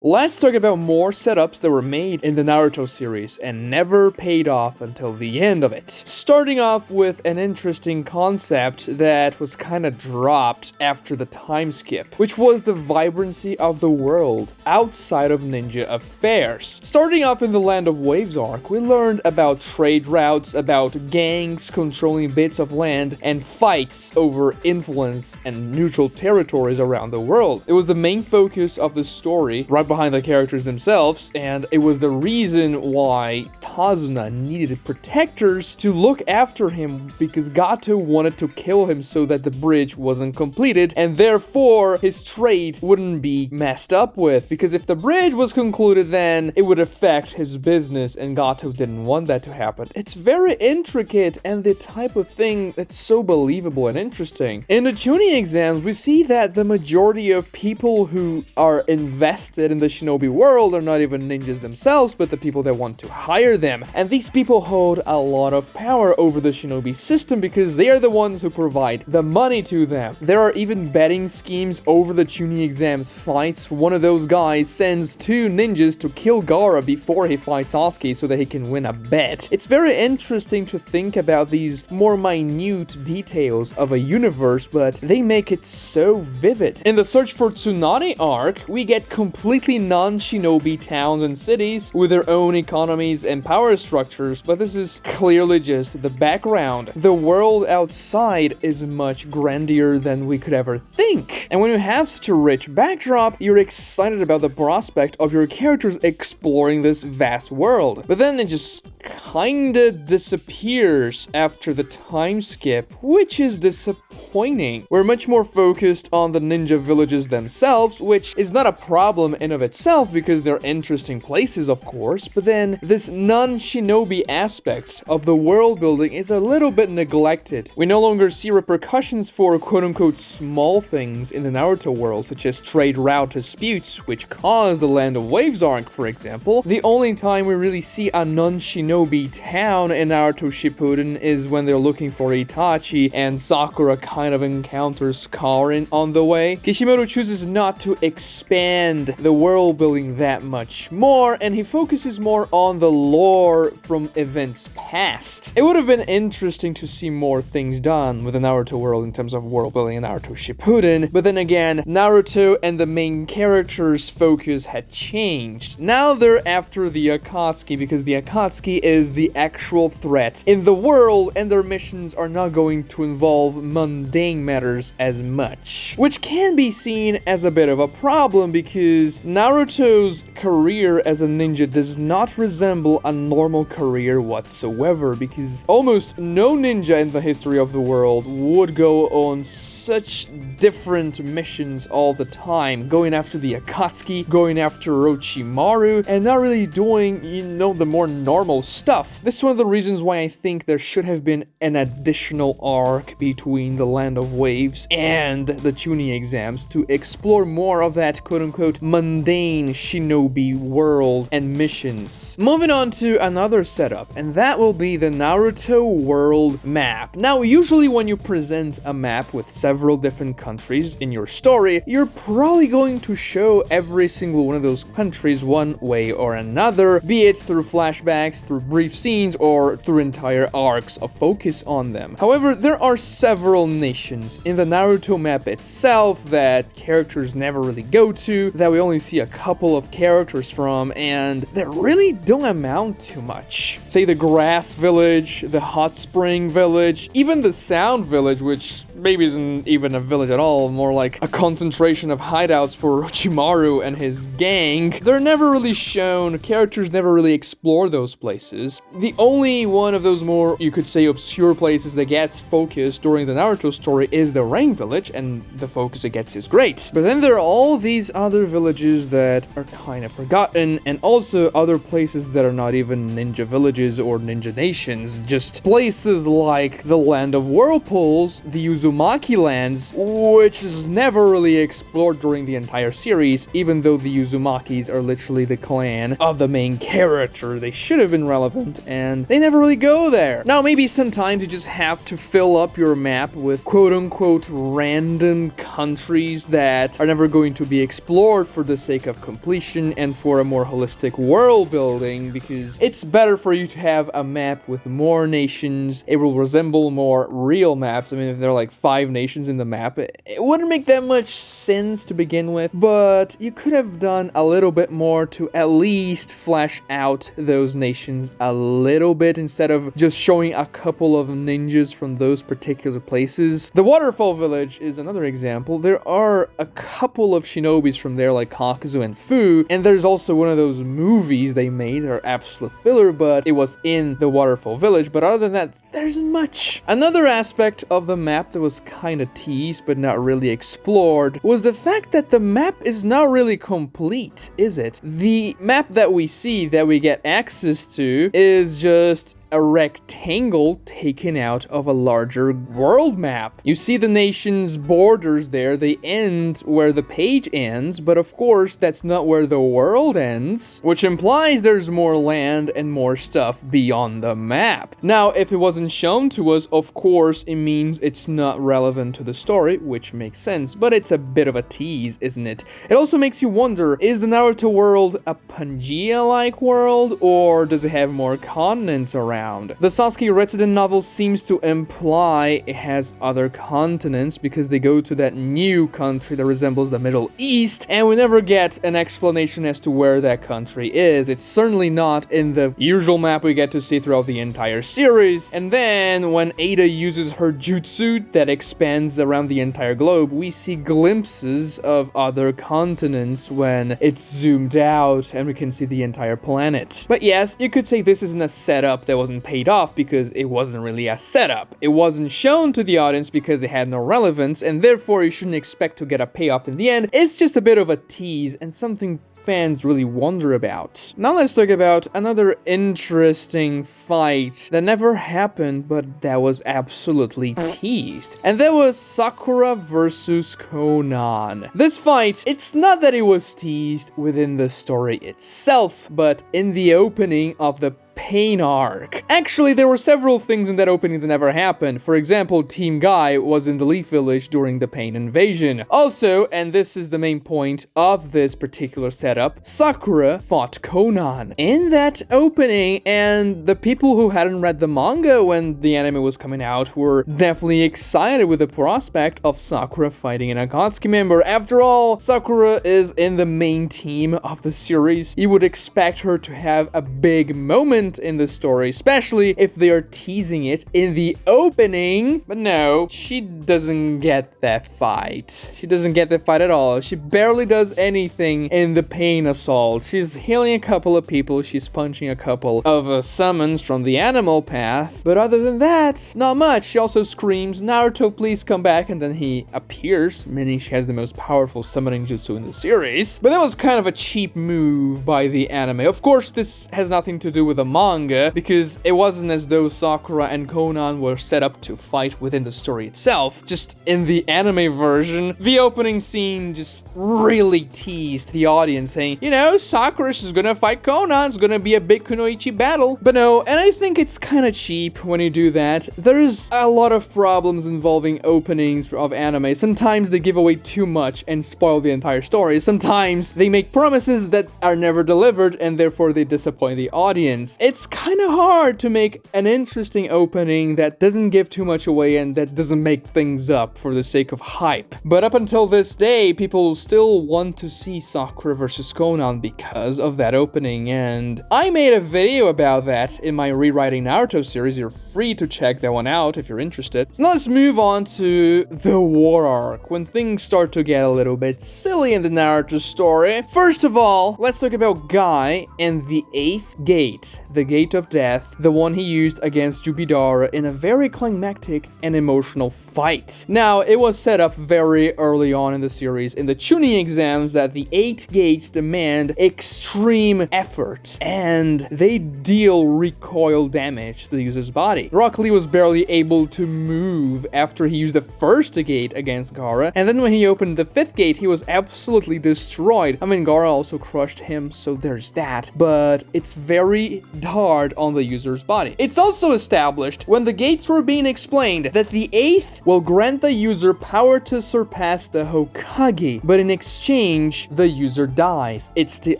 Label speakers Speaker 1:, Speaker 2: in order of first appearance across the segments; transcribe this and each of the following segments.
Speaker 1: Let's talk about more setups that were made in the Naruto series and never paid off until the end of it. Starting off with an interesting concept that was kinda dropped after the time skip, which was the vibrancy of the world outside of ninja affairs. Starting off in the Land of Waves arc, we learned about trade routes, about gangs controlling bits of land, and fights over influence and neutral territories around the world. It was the main focus of the story, right behind the characters themselves, and it was the reason why Tazuna needed protectors to look after him, because Gato wanted to kill him so that the bridge wasn't completed, and therefore his trade wouldn't be messed up with, because if the bridge was concluded, then it would affect his business, and Gato didn't want that to happen. It's very intricate and the type of thing that's so believable and interesting. In the Chunin exams, we see that the majority of people who are invested in the shinobi world are not even ninjas themselves, but the people that want to hire them. And these people hold a lot of power over the shinobi system because they are the ones who provide the money to them. There are even betting schemes over the Chunin exams fights. One of those guys sends two ninjas to kill Gaara before he fights Sasuke so that he can win a bet. It's very interesting to think about these more minute details of a universe, but they make it so vivid. In the Search for Tsunade arc, we get completely non-shinobi towns and cities with their own economies and power structures, but this is clearly just the background. The world outside is much grander than we could ever think. And when you have such a rich backdrop, you're excited about the prospect of your characters exploring this vast world. But then it just kinda disappears after the time skip, which is disappointing. We're much more focused on the ninja villages themselves, which is not a problem in of itself because they're interesting places, of course, but then this non-shinobi aspect of the world building is a little bit neglected. We no longer see repercussions for quote-unquote small things in the Naruto world, such as trade route disputes, which caused the Land of Waves arc, for example. The only time we really see a non-shinobi town in Naruto Shippuden is when they're looking for Itachi and Sakura kind of encounters Karin on the way. Kishimoto chooses not to expand the world building that much more, and he focuses more on the lore from events past. It would have been interesting to see more things done with the Naruto world in terms of world building in Naruto Shippuden, but then again, Naruto and the main characters' focus had changed. Now they're after the Akatsuki because the Akatsuki is the actual threat in the world, and their missions are not going to involve mundane matters as much, which can be seen as a bit of a problem because Naruto's career as a ninja does not resemble a normal career whatsoever, because almost no ninja in the history of the world would go on such different missions all the time, going after the Akatsuki, going after Orochimaru, and not really doing, the more normal stuff. This is one of the reasons why I think there should have been an additional arc between the Land of Waves and the Chunin exams to explore more of that quote-unquote mundane shinobi world and missions. Moving on to another setup, and that will be the Naruto world map. Now, usually when you present a map with several different countries in your story, you're probably going to show every single one of those countries one way or another, be it through flashbacks, through brief scenes, or through entire arcs of focus on them. However, there are several nations in the Naruto map itself that characters never really go to, that we only see a couple of characters from, and that really don't amount to much. Say the Grass Village, the Hot Spring Village, even the Sound Village, which maybe isn't even a village at all, more like a concentration of hideouts for Orochimaru and his gang. They're never really shown, characters never really explore those places. The only one of those more, you could say, obscure places that gets focused during the Naruto story is the Rain Village, and the focus it gets is great. But then there are all these other villages that are kind of forgotten, and also other places that are not even ninja villages or ninja nations, just places like the Land of Whirlpools, the Uzu Uzumaki lands, which is never really explored during the entire series, even though the Uzumakis are literally the clan of the main character. They should have been relevant, and they never really go there. Now, maybe sometimes you just have to fill up your map with quote-unquote random countries that are never going to be explored for the sake of completion and for a more holistic world building, because it's better for you to have a map with more nations. It will resemble more real maps. I mean, if there are like 5 nations in the map, it wouldn't make that much sense to begin with, but you could have done a little bit more to at least flesh out those nations a little bit instead of just showing a couple of ninjas from those particular places. The Waterfall Village is another example. There are a couple of shinobis from there like Kakuzu and Fu, and there's also one of those movies they made that are absolute filler, but it was in the Waterfall Village. But other than that, there isn't much. Another aspect of the map that was kind of teased but not really explored was the fact that the map is not really complete, is it? The map that we see, that we get access to, is just a rectangle taken out of a larger world map. You see the nation's borders there, they end where the page ends, but of course that's not where the world ends, which implies there's more land and more stuff beyond the map. Now, if it wasn't shown to us, of course it means it's not relevant to the story, which makes sense, but it's a bit of a tease, isn't it? It also makes you wonder, is the Naruto world a Pangea-like world, or does it have more continents around? The Sasuke Retsuden novel seems to imply it has other continents because they go to that new country that resembles the Middle East, and we never get an explanation as to where that country is. It's certainly not in the usual map we get to see throughout the entire series. And then when Ada uses her jutsu that expands around the entire globe, we see glimpses of other continents when it's zoomed out and we can see the entire planet. But yes, you could say this isn't a setup that wasn't paid off because it wasn't really a setup. It wasn't shown to the audience because it had no relevance, and therefore you shouldn't expect to get a payoff in the end. It's just a bit of a tease and something fans really wonder about. Now let's talk about another interesting fight that never happened, but that was absolutely teased. And that was Sakura versus Conan. This fight, it's not that it was teased within the story itself, but in the opening of the Pain arc. Actually, there were several things in that opening that never happened. For example, Team Guy was in the Leaf Village during the Pain invasion. Also, and this is the main point of this particular setup, Sakura fought Conan in that opening, and the people who hadn't read the manga when the anime was coming out were definitely excited with the prospect of Sakura fighting an Akatsuki member. After all, Sakura is in the main team of the series. You would expect her to have a big moment in the story, especially if they are teasing it in the opening. But no, she doesn't get that fight. She doesn't get that fight at all. She barely does anything in the Pain assault. She's healing a couple of people, she's punching a couple of summons from the animal path, but other than that, not much. She also screams, "Naruto, please come back," and then he appears, meaning she has the most powerful summoning jutsu in the series. But that was kind of a cheap move by the anime. Of course, this has nothing to do with the manga, because it wasn't as though Sakura and Conan were set up to fight within the story itself. Just in the anime version, the opening scene just really teased the audience, saying, you know, Sakura is gonna fight Conan, it's gonna be a big kunoichi battle. But no, and I think it's kind of cheap when you do that. There's a lot of problems involving openings of anime. Sometimes they give away too much and spoil the entire story. Sometimes they make promises that are never delivered, and therefore they disappoint the audience. It's kind of hard to make an interesting opening that doesn't give too much away and that doesn't make things up for the sake of hype. But up until this day, people still want to see Sakura versus Conan because of that opening, and I made a video about that in my Rewriting Naruto series. You're free to check that one out if you're interested. So now let's move on to the war arc, when things start to get a little bit silly in the Naruto story. First of all, let's talk about Guy and the 8th gate. the Gate of Death, the one he used against Juubidara in a very climactic and emotional fight. Now, it was set up very early on in the series in the Chunin exams that the 8 gates demand extreme effort, and they deal recoil damage to the user's body. Rock Lee was barely able to move after he used the first gate against Gaara, and then when he opened the 5th gate, he was absolutely destroyed. I mean, Gaara also crushed him, so there's that, but it's very hard on the user's body. It's also established when the gates were being explained that the 8th will grant the user power to surpass the Hokage, but in exchange, the user dies. It's the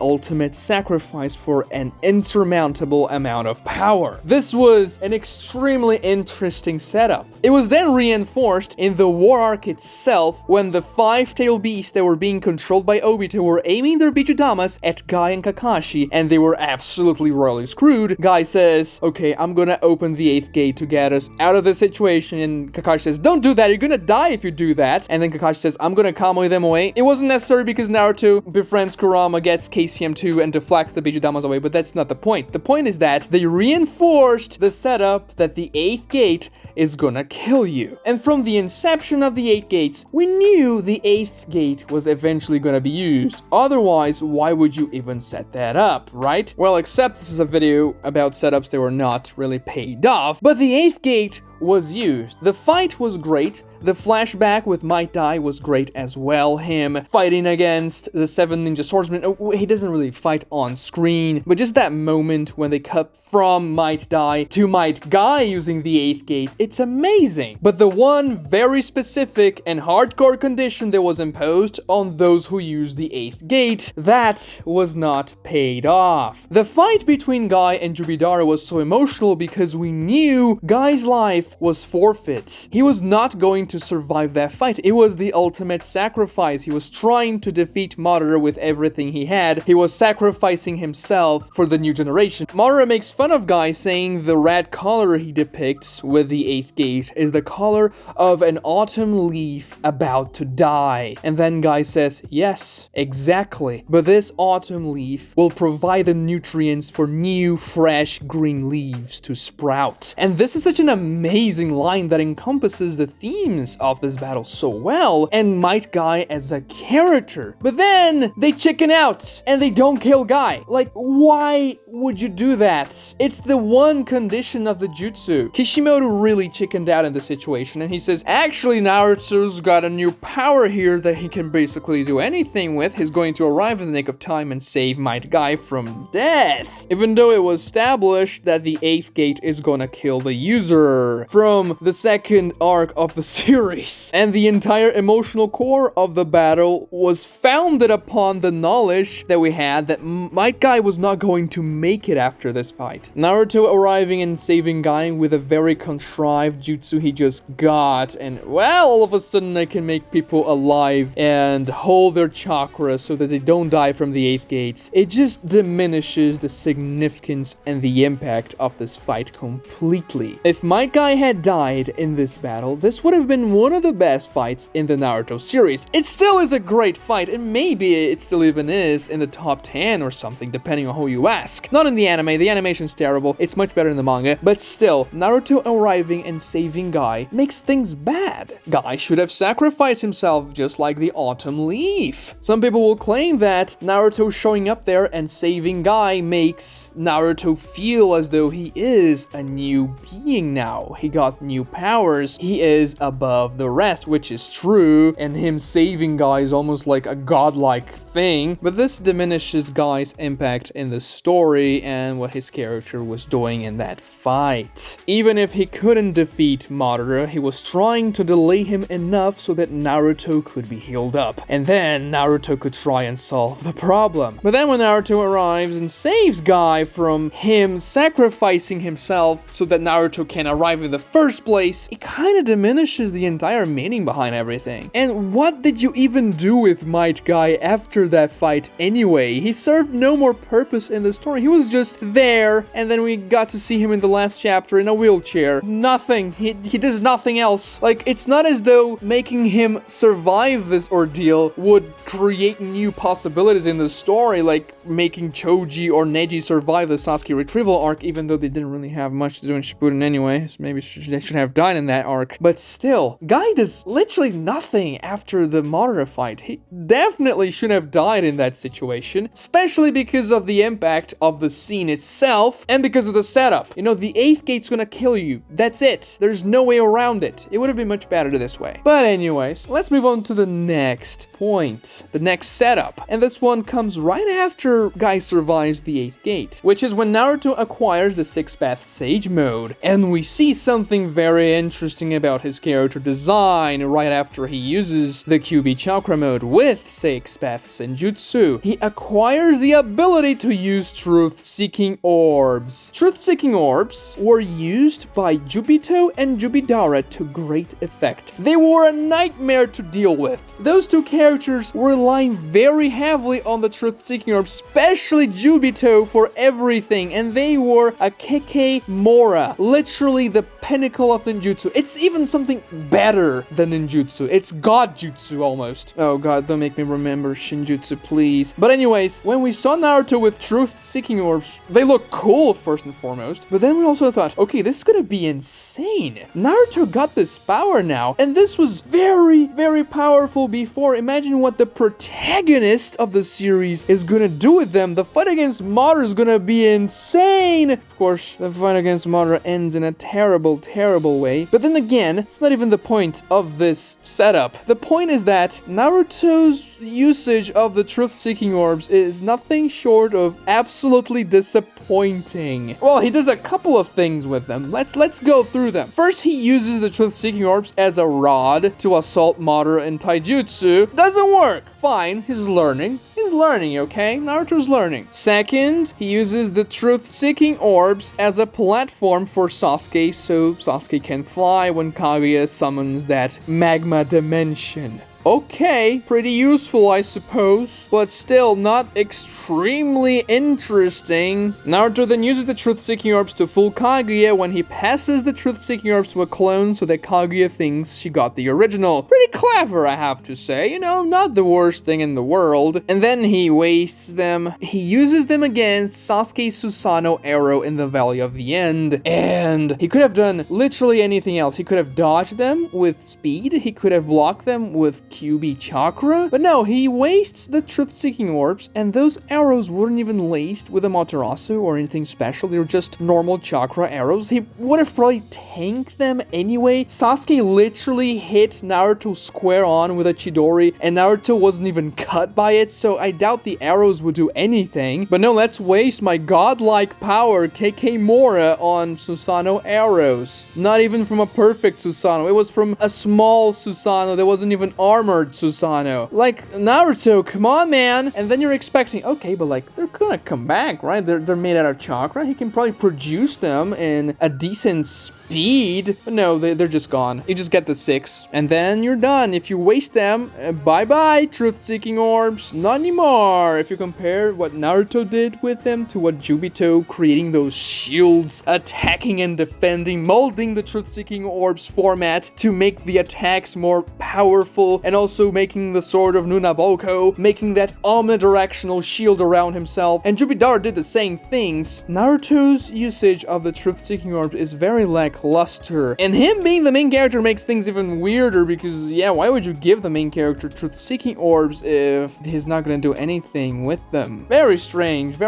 Speaker 1: ultimate sacrifice for an insurmountable amount of power. This was an extremely interesting setup. It was then reinforced in the war arc itself when the 5-tailed beasts that were being controlled by Obito were aiming their Bijudamas at Guy and Kakashi, and they were absolutely royally screwed. Guy says, okay, I'm gonna open the 8th gate to get us out of this situation, and Kakashi says, don't do that, you're gonna die if you do that. And then Kakashi says, I'm gonna Kamui them away. It wasn't necessary because Naruto befriends Kurama, gets KCM2, and deflects the Bijudamas away, but that's not the point. The point is that they reinforced the setup that the 8th gate is gonna kill you. And from the inception of the 8 gates, we knew the 8th gate was eventually gonna be used. Otherwise, why would you even set that up, right? Well, except this is a video about setups that were not really paid off, but the 8th gate was used. The fight was great. The flashback with Might Dai was great as well. Him fighting against the 7 ninja swordsmen. He doesn't really fight on screen, but just that moment when they cut from Might Dai to Might Guy using the 8th gate, it's amazing. But the one very specific and hardcore condition that was imposed on those who use the 8th gate, that was not paid off. The fight between Guy and Juubidara was so emotional because we knew Guy's life was forfeit. He was not going to survive that fight. It was the ultimate sacrifice. He was trying to defeat Madara with everything he had. He was sacrificing himself for the new generation. Madara makes fun of Guy, saying the red color he depicts with the 8th gate is the color of an autumn leaf about to die. And then Guy says, yes, exactly. But this autumn leaf will provide the nutrients for new, fresh green leaves to sprout. And this is such an amazing line that encompasses the themes of this battle so well, and Might Guy as a character. But then they chicken out and they don't kill Guy. Like, why would you do that? It's the one condition of the jutsu. Kishimoto really chickened out in the situation, and he says, actually, Naruto's got a new power here that he can basically do anything with. He's going to arrive in the nick of time and save Might Guy from death. Even though it was established that the 8th gate is gonna kill the user from the 2nd arc of the series. And the entire emotional core of the battle was founded upon the knowledge that we had that Might Guy was not going to make it after this fight. Naruto arriving and saving Guy with a very contrived jutsu he just got, and well, all of a sudden I can make people alive and hold their chakras so that they don't die from the 8th gates. It just diminishes the significance and the impact of this fight completely. If Might Guy had died in this battle, this would have been one of the best fights in the Naruto series. It still is a great fight, and maybe it still even is in the top 10 or something, depending on who you ask. Not in the anime, the animation's terrible, it's much better in the manga, but still, Naruto arriving and saving Guy makes things bad. Guy should have sacrificed himself just like the autumn leaf. Some people will claim that Naruto showing up there and saving Guy makes Naruto feel as though he is a new being now. He got new powers, he is above the rest, which is true, and him saving Guy is almost like a godlike thing, but this diminishes Guy's impact in the story and what his character was doing in that fight. Even if he couldn't defeat Madara, he was trying to delay him enough so that Naruto could be healed up, and then Naruto could try and solve the problem. But then when Naruto arrives and saves Guy from him sacrificing himself so that Naruto can arrive in the first place, it kind of diminishes the entire meaning behind everything. And what did you even do with Might Guy after that fight anyway? He served no more purpose in the story. He was just there, and then we got to see him in the last chapter in a wheelchair. Nothing. He does nothing else. Like, it's not as though making him survive this ordeal would create new possibilities in the story, like making Choji or Neji survive the Sasuke retrieval arc, even though they didn't really have much to do in Shippuden anyway. So maybe they should have died in that arc. But still, Guy does literally nothing after the Madara fight. He definitely should have died in that situation, especially because of the impact of the scene itself and because of the setup. You know, the 8th gate's gonna kill you. That's it. There's no way around it. It would have been much better this way. But anyways, let's move on to the next point, the next setup. And this one comes right after Guy survives the 8th gate, which is when Naruto acquires the 6th Path Sage mode. And we see something very interesting about his character design right after he uses the QB Chakra mode with 6 Path Senjutsu. He acquires the ability to use truth-seeking orbs. Truth-seeking orbs were used by Juubito and Juubidara to great effect. They were a nightmare to deal with. Those two characters were relying very heavily on the truth-seeking orbs, especially Juubito for everything, and they were a Kikimora, literally the pinnacle of ninjutsu. It's even something better than ninjutsu. It's god jutsu almost. Oh god, don't make me remember Shinjutsu, please. But anyways, when we saw Naruto with truth-seeking orbs, they look cool first and foremost, but then we also thought, okay, this is gonna be insane. Naruto got this power now, and this was very, very powerful before. Imagine what the protagonist of the series is gonna do with them. The fight against Madara is gonna be insane. Of course, the fight against Madara ends in a terrible, terrible way. But then again, it's not even the point of this setup. The point is that Naruto's usage of the truth-seeking orbs is nothing short of absolutely disappointing. Well, he does a couple of things with them. Let's go through them. First, he uses the truth-seeking orbs as a rod to assault Madara and Taijutsu. Doesn't work. Fine, he's learning. He's learning, okay? Naruto's learning. Second, he uses the truth-seeking orbs as a platform for Sasuke, so Sasuke can fly when Kaguya summons that magma dimension. Okay, pretty useful, I suppose, but still not extremely interesting. Naruto then uses the truth-seeking orbs to fool Kaguya when he passes the truth-seeking orbs to a clone so that Kaguya thinks she got the original. Pretty clever, I have to say. You know, not the worst thing in the world. And then he wastes them. He uses them against Sasuke's Susanoo arrow in the Valley of the End. And he could have done literally anything else. He could have dodged them with speed. He could have blocked them with QB Chakra. But no, he wastes the truth-seeking orbs, and those arrows weren't even laced with a Materasu or anything special. They were just normal chakra arrows. He would have probably tanked them anyway. Sasuke literally hit Naruto square on with a Chidori, and Naruto wasn't even cut by it, so I doubt the arrows would do anything. But no, let's waste my godlike power, Kikimora, on Susanoo arrows. Not even from a perfect Susanoo. It was from a small Susanoo that wasn't even armored Susanoo. Like, Naruto, come on, man. And then you're expecting, okay, but like, they're gonna come back, right? They're made out of chakra. He can probably produce them in a decent speed. But no, they're just gone. You just get the 6, and then you're done. If you waste them, bye-bye, truth-seeking orbs. Not anymore. If you compare what Naruto did with them to what Juubito, creating those shields, attacking and defending, molding the truth-seeking orbs format to make the attacks more powerful, and also making the sword of Nunaboko, making that omnidirectional shield around himself, and Juubidara did the same things. Naruto's usage of the truth-seeking orbs is very lackluster, and him being the main character makes things even weirder because, yeah, why would you give the main character truth-seeking orbs if he's not gonna do anything with them? Very strange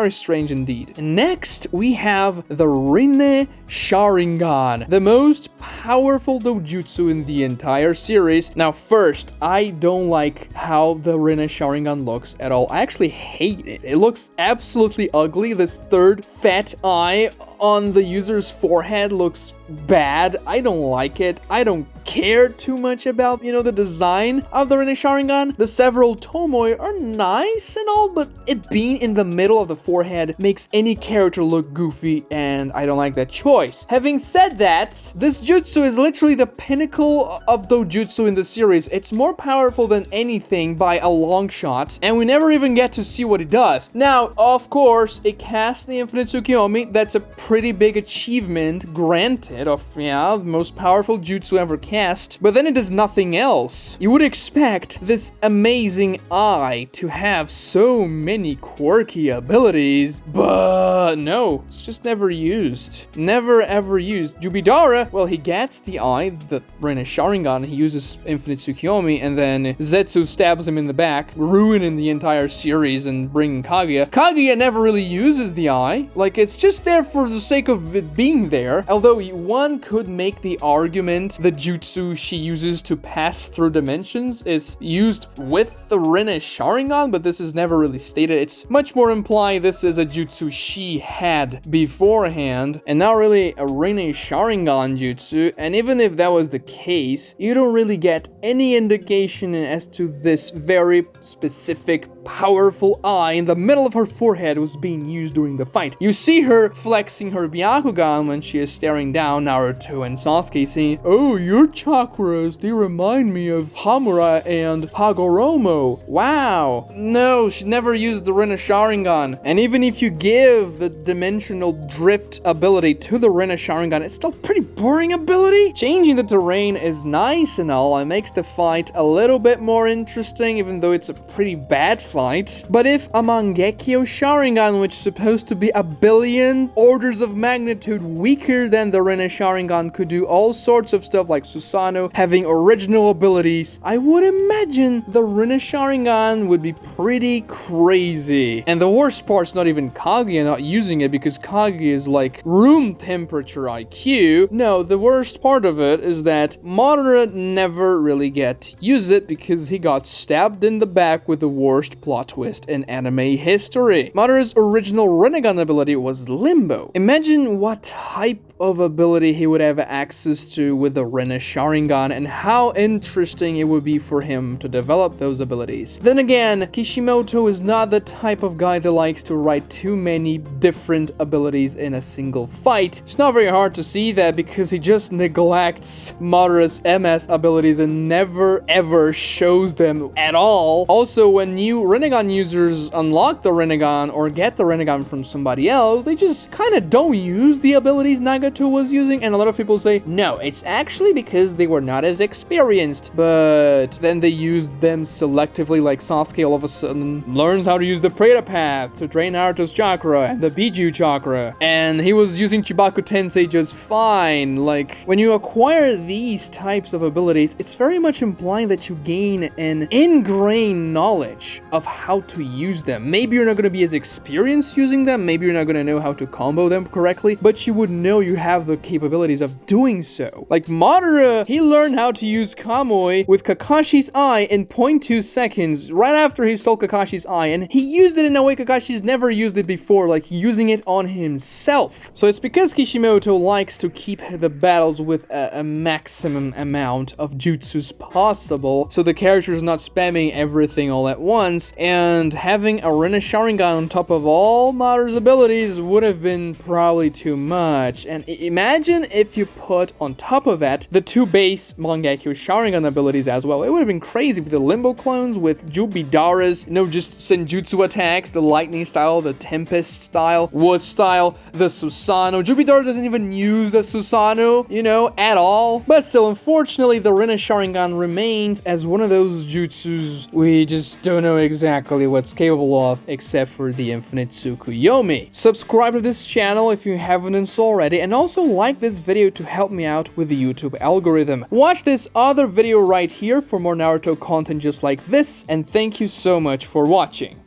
Speaker 1: indeed. And next, we have the Rinnesharingan, the most powerful dojutsu in the entire series. Now, first, I don't like how the Rinnesharingan looks at all. I actually hate it. It looks absolutely ugly. This third fat eye on the user's forehead looks bad. I don't like it. I don't care too much about, the design of the Rinnesharingan. The several Tomoi are nice and all, but it being in the middle of the forehead makes any character look goofy, and I don't like that choice. Having said that, this jutsu is literally the pinnacle of dojutsu in the series. It's more powerful than anything by a long shot, and we never even get to see what it does. Now, of course, it casts the Infinite Tsukuyomi. That's a pretty big achievement, granted, of, the most powerful jutsu ever cast, but then it does nothing else. You would expect this amazing eye to have so many quirky abilities, but no, it's just never used. Never ever used. Juubidara, well, he gets the eye, the Rinnesharingan, he uses Infinite Tsukuyomi, and then Zetsu stabs him in the back, ruining the entire series and bringing Kaguya. Kaguya never really uses the eye. Like, it's just there for the sake of it being there. Although one could make the argument the jutsu she uses to pass through dimensions is used with the Rinnesharingan, but this is never really stated. It's much more implied this is a jutsu she had beforehand, and not really a Rinnesharingan jutsu. And even if that was the case, you don't really get any indication as to this very specific powerful eye in the middle of her forehead was being used during the fight. You see her flexing her Byakugan when she is staring down Naruto and Sasuke, saying, "Oh, your chakras, they remind me of Hamura and Hagoromo." Wow. No, she never used the Rinnesharingan. And even if you give the dimensional drift ability to the Rinnesharingan, it's still pretty boring ability. Changing the terrain is nice and all, and makes the fight a little bit more interesting, even though it's a pretty bad fight. But if a Mangekyo Sharingan, which is supposed to be a billion orders of magnitude weaker than the Rinnesharingan, could do all sorts of stuff like Susanoo having original abilities, I would imagine the Rinnesharingan would be pretty crazy. And the worst part's not even Kaguya not using it, because Kaguya is like room temperature IQ. No, the worst part of it is that Madara never really get to use it because he got stabbed in the back with the worst plot twist in anime history. Madara's original Rinnegan ability was Limbo. Imagine what type of ability he would have access to with the Rinnesharingan, and how interesting it would be for him to develop those abilities. Then again, Kishimoto is not the type of guy that likes to write too many different abilities in a single fight. It's not very hard to see that because he just neglects Madara's MS abilities and never ever shows them at all. Also, when new Rinnegan users unlock the Rinnegan or get the Rinnegan from somebody else, they just kind of don't use the abilities Nagato was using, and a lot of people say, no, it's actually because they were not as experienced, but then they used them selectively, like Sasuke all of a sudden learns how to use the Preta Path to drain Naruto's chakra and the Biju chakra, and he was using Chibaku Tensei just fine. Like, when you acquire these types of abilities, it's very much implying that you gain an ingrained knowledge of how to use them. Maybe you're not going to be as experienced using them, maybe you're not going to know how to combo them correctly, but you would know you have the capabilities of doing so. Like Madara, he learned how to use Kamui with Kakashi's eye in 0.2 seconds right after he stole Kakashi's eye, and he used it in a way Kakashi's never used it before, like using it on himself. So it's because Kishimoto likes to keep the battles with a maximum amount of jutsus possible, so the character is not spamming everything all at once, and having a Rinnesharingan on top of all Madara's abilities would have been probably too much. And imagine if you put on top of that the two base Mangekyo Sharingan abilities as well. It would have been crazy with the Limbo clones, with Juubidara's, just Senjutsu attacks, the lightning style, the Tempest style, Wood style, the Susanoo. Juubidara doesn't even use the Susanoo, at all. But still, unfortunately, the Rinnesharingan remains as one of those jutsus we just don't know exactly what's capable of, except for the Infinite Tsukuyomi. Subscribe to this channel if you haven't already, and also like this video to help me out with the YouTube algorithm. Watch this other video right here for more Naruto content just like this, and thank you so much for watching.